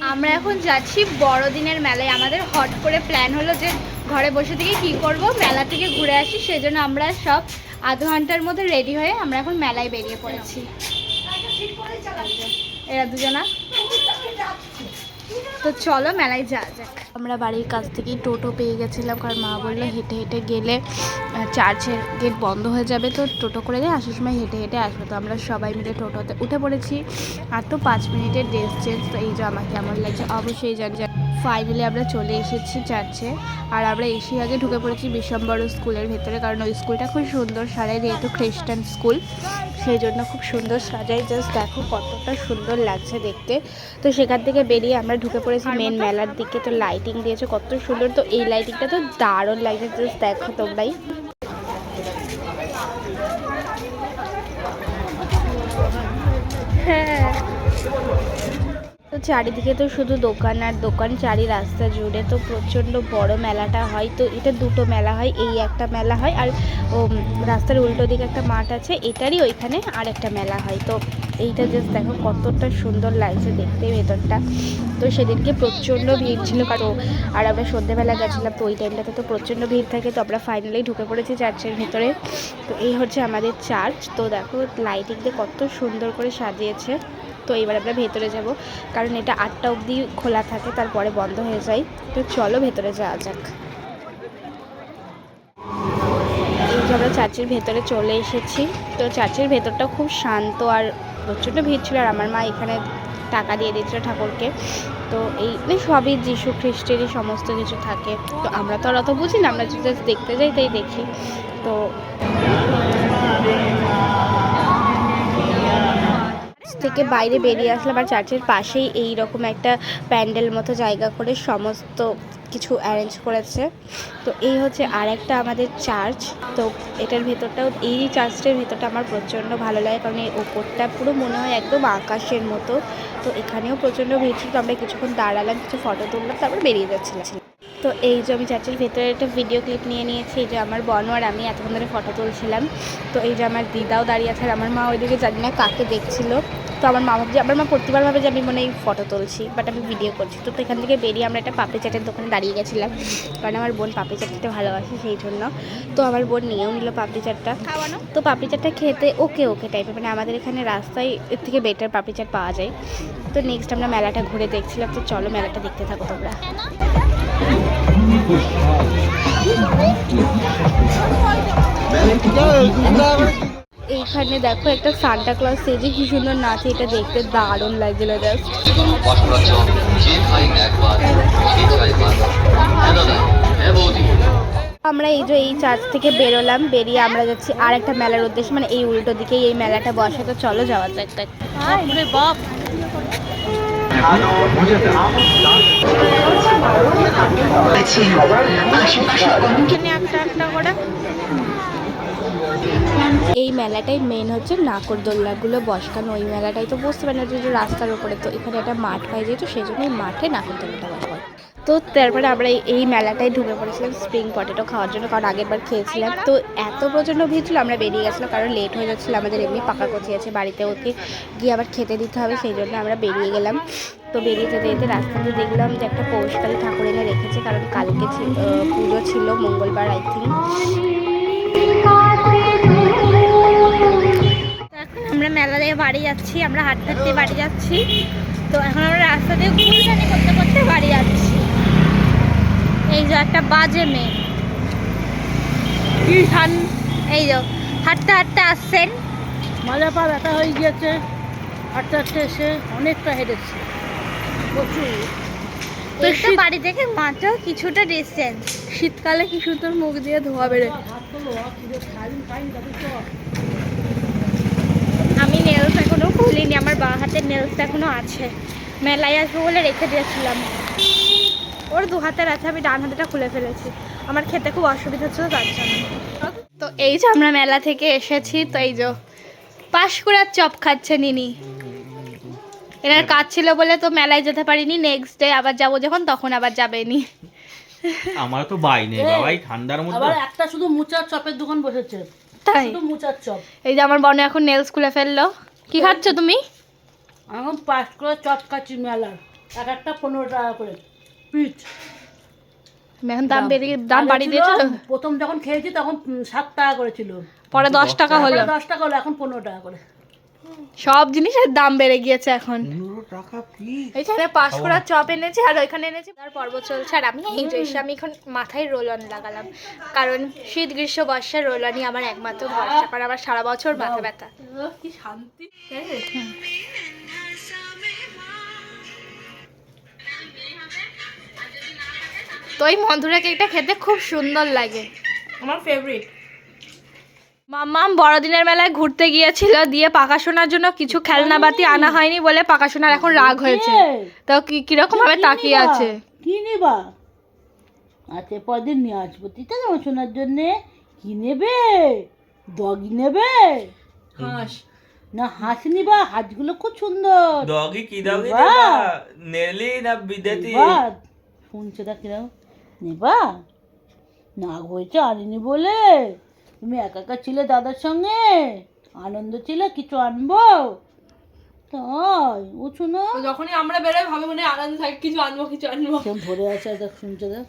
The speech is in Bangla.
আমরা এখন যাচ্ছি বড়দিনের মেলায়। আমাদের হট করে প্ল্যান হলো যে ঘরে বসে থেকে কি করব, মেলা থেকে ঘুরে আসি। সেজন্য আমরা সব আধ ঘন্টার মধ্যে রেডি হয়ে আমরা এখন মেলায় বেরিয়ে পড়েছি। এরা দুজনা, তো চলো মেলায় যাওয়া যাক। আমরা বাড়ির কাছ থেকেই টোটো পেয়ে গেছিলাম, কারণ মা বললো হেঁটে হেঁটে গেলে চার্চের গেট বন্ধ হয়ে যাবে, তো টোটো করে দিয়ে আসার সময় হেঁটে হেঁটে আসবে। তো আমরা সবাই মিলে টোটোতে উঠে পড়েছি। আর তো 5 মিনিটের ড্রেস চেঞ্জ। তো এই যে আমার কেমন লাগছে অবশ্যই জানি। ফাইনালি আমরা চলে এসেছি চার্চে। আর আমরা এসে আগে ঢুকে পড়েছি বিশ্বম্বর স্কুলের ভেতরে, কারণ ওই স্কুলটা খুব সুন্দর সাজায়, যেহেতু খ্রিস্টান স্কুল সেই জন্য খুব সুন্দর সাজায়। জাস্ট দেখো কতটা সুন্দর লাগছে দেখতে। তো সেখান থেকে বেরিয়ে আমরা ঢুকে পড়েছি মেন মেলার দিকে। তো লাইটিং দিয়েছে কত সুন্দর, তো এই লাইটিংটা তো দারুণ লাগছে, জাস্ট দেখো তোমরাই। হ্যাঁ, তো চারিদিকে তো শুধু দোকান আর দোকান, চারি রাস্তা জুড়ে। তো প্রচণ্ড বড় মেলাটা হয়। তো এটা দুটো মেলা হয়, এই একটা মেলা হয় আর রাস্তার উল্টো দিকে একটা মাঠ আছে, এটারই ওইখানে আর একটা মেলা হয়। তো এইটা জাস্ট দেখো কতটা সুন্দর লাগছে দেখতে ভেতরটা। তো সেদিনকে প্রচণ্ড ভিড় ছিল, কারণ আর আমরা সন্ধ্যেবেলা গেছিলাম, তো ওই টাইমটাতে তো প্রচণ্ড ভিড় থাকে। তো আমরা ফাইনালি ঢুকে পড়েছি চার্চের ভিতরে। তো এই হচ্ছে আমাদের চার্চ। তো দেখো লাইটিং দিয়ে কত সুন্দর করে সাজিয়েছে। তো এবার আমরা ভেতরে যাব, কারণ এটা 8টা অবধি খোলা থাকে, তারপরে বন্ধ হয়ে যায়। তো চলো ভেতরে যাওয়া যাক। এই যে আমরা চার্চের ভেতরে চলে এসেছি। তো চার্চের ভেতরটা খুব শান্ত আর প্রচণ্ড ভিড় ছিল। আর আমার মা এখানে টাকা দিয়ে দিচ্ছিল ঠাকুরকে। তো এই সবই যিশু খ্রিস্টেরই সমস্ত কিছু থাকে। তো আমরা তো আর অত বুঝি না, আমরা জাস্ট দেখতে যাই, তাই দেখি। তো থেকে বাইরে বেরিয়ে আসলাম, আর চার্চের পাশেই এই রকম একটা প্যান্ডেল মতো জায়গা করে সমস্ত কিছু অ্যারেঞ্জ করেছে। তো এই হচ্ছে আর একটা আমাদের চার্চ। তো এটার ভেতরটাও, এই চার্চটার ভেতরটা আমার প্রচণ্ড ভালো লাগে, কারণ এই ওপরটা পুরো মনে হয় একদম আকাশের মতো। তো এখানেও প্রচণ্ড ভিড় ছিল। তো আমরা কিছুক্ষণ দাঁড়ালাম, কিছু ফটো তুললাম, তারপর বেরিয়ে যাচ্ছিলাম। তো এই যে আমি চার্চের ভেতরে একটা ভিডিও ক্লিপ নিয়ে নিয়েছি। এই যে আমার বনু আর আমি এতক্ষণ ধরে ফটো তুলছিলাম। তো এই যে আমার দিদাও দাঁড়িয়ে আছে, আর আমার মা ওইদিকে জানি না কাকে দেখছিল। তো আমার মা ভাবছে, আমার মা প্রতিবার ভাবে যে আমি মনে এই ফটো তুলছি, বাট আমি ভিডিও করছি। তো এখান থেকে বেরিয়ে আমরা একটা পাপড়ি চাটের দোকানে দাঁড়িয়ে গেছিলাম, কারণ আমার বোন পাপড়ি চাট খেতে ভালোবাসে সেই জন্য। তো আমার বোন নিয়েও নিল পাপড়ি চাটটা। তো পাপড়ি চাটটা খেতে ওকে ওকে টাইপের, মানে আমাদের এখানে রাস্তায় এর থেকে বেটার পাপড়ি চাট পাওয়া যায়। তো নেক্সট আমরা মেলাটা ঘুরে দেখছিলাম। তো চলো মেলাটা দেখতে থাকো তোমরা। এইখানে দেখো একটা সান্টা ক্লজ সেজে কি সুন্দর নাচে, এটা দেখতে দারুণ লাগছিল জাস্ট। আমরা এই যে এই চার্চ থেকে বেরোলাম, বেরিয়ে আমরা যাচ্ছি আর একটা মেলার উদ্দেশ্যে, মানে এই উল্টো দিকেই এই মেলাটা বসে। তো চলো যাওয়া যাক। বাপ এই মেলাটাই মেন হচ্ছে নাগরদোল্লাগুলো বসানো। ওই মেলাটাই তো বুঝতে পারি না, যে রাস্তার উপরে। তো এখানে একটা মাঠ হয় যেহেতু, সেই জন্য এই মাঠে নাগরদোল্লাটা বসা হয়। তো তারপরে আমরা এই মেলাটায় ঢুকে পড়েছিলাম স্প্রিং পটেটো খাওয়ার জন্য, কারণ আগের বার খেয়েছিলাম। তো এত প্রচণ্ড ভিড় ছিল, আমরা বেরিয়ে গেছিলাম, কারণ লেট হয়ে যাচ্ছিলো। আমাদের এমনি পাকা কচি আছে বাড়িতে, ওকে গিয়ে আবার খেতে দিতে হবে, সেই জন্য আমরা বেরিয়ে গেলাম। তো বেরিয়ে যেতে যেতে রাস্তাতে দেখলাম যে একটা পৌষকালী ঠাকুর এনে রেখেছে, কারণ কালকে পুজো ছিল, মঙ্গলবার আই থিঙ্ক। এখন আমরা মেলা থেকে বাড়ি যাচ্ছি, আমরা হাঁটতে হাঁটতে বাড়ি যাচ্ছি। তো এখন আমরা রাস্তা দিয়ে ঘুরঘানি করতে করতে বাড়ি যাচ্ছি। এই যে একটা বাজে মেয়ে, এই যে হাঁটতে হাঁটতে আসছেন, মাজা পা ব্যথা হয়ে গিয়েছে, হাঁটতে হাঁটতে এসে অনেকটা হেঁটেছে প্রচুর। তো বাড়ি থেকে মাত্র কিছুটা ডিস্টেন্স। শীতকালে কি সুন্দর মুখ দিয়ে ধোয়া বেরোয়। আমি নেলস এখনো খুলিনি, আমার বাঁ হাতের নেলস এখনো আছে, মেলায় আসবো বলে রেখে দিয়েছিলাম। ওর 2 হাতের আছে, আমি ডান হাতেটা খুলে ফেলেছি, আমার খেতে খুব অসুবিধা ছিল তার জন্য। তো এই যে আমরা মেলা থেকে এসেছি। তো এই যে পাঁশকুড়ার চপ খাচ্ছে নিনি। এনার কাজ ছিল বলে তো মেলায় যেতে পারিনি, নেক্সট ডে আবার যাবো যখন, তখন আবার যাবেনি। আমার তো বাই নেই বাবাই, ঠান্ডার মধ্যে আবার একটা শুধু মুচার চপের দোকান বসেছে, তাই শুধু মুচার চপ। এই যে আমার বোন এখন নেলস খুলে ফেললো। কি খাচ্ছ তুমি? এখন পাঁশকুড়ার চপ খাচ্ছি মেলার। এক একটা 15 টাকা করে পিস। এখন দাম বাড়িয়ে দিয়েছে তো? প্রথম যখন খেয়েছি তখন 7 টাকা করে ছিল, পরে 10 টাকা হলো। 10 টাকা হলো, এখন 15 টাকা করে। সব জিনিসের দাম বেড়ে গিয়েছে এখন। 15 টাকা পিস। এখানে পাঁশকুড়ার চপ এনেছি আর ওইখানে এনেছি তার পর্ব চলছে। আর আমি এই যে আমি এখন মাথায় রোল অন লাগালাম, কারণ শীত গ্রীষ্ম বর্ষার রোল অনই আমার একমাত্র ভরসা, কারণ আমার সারা বছর মাথা ব্যথা। কি শান্তি। তো এই মধুরা কেকটা খেতে খুব সুন্দর লাগে, আমার ফেভারিট। মাম্মাম বড়দিনের মেলায় ঘুরতে গিয়েছিল, দিয়ে পাকাশোনার জন্য কিছু খেলনাবাতি আনা হয়নি বলে পাকাশোনার এখন রাগ হয়েছে। তো কিরকম ভাবে তাকিয়ে আছে। কি নিবা? আচ্ছা পরদিন নিয়ে আসবো, ঠিক আছে? আমার শোনার জন্যে কি নেবে? ডগি নেবে? হাঁস না, হাঁস নিবা? হাঁসগুলো খুব সুন্দর। ডগি কি ডগি বাহ! নেবা? নেলি না বিদেতি? শুনছো না কিরম নেবা? নাগ হয়েছে আনিনি বলে? তুমি একা একা ছিলে দাদার সঙ্গে, আনন্দ ছিল কিছু আনবো তাই ও শোনো। যখনই আমরা বেরোই ভাবে মনে আনন্দ থাকে কিছু আনবো কিছু আনবো। কেমন ধরে আছে দেখ, শুনছো দেখ।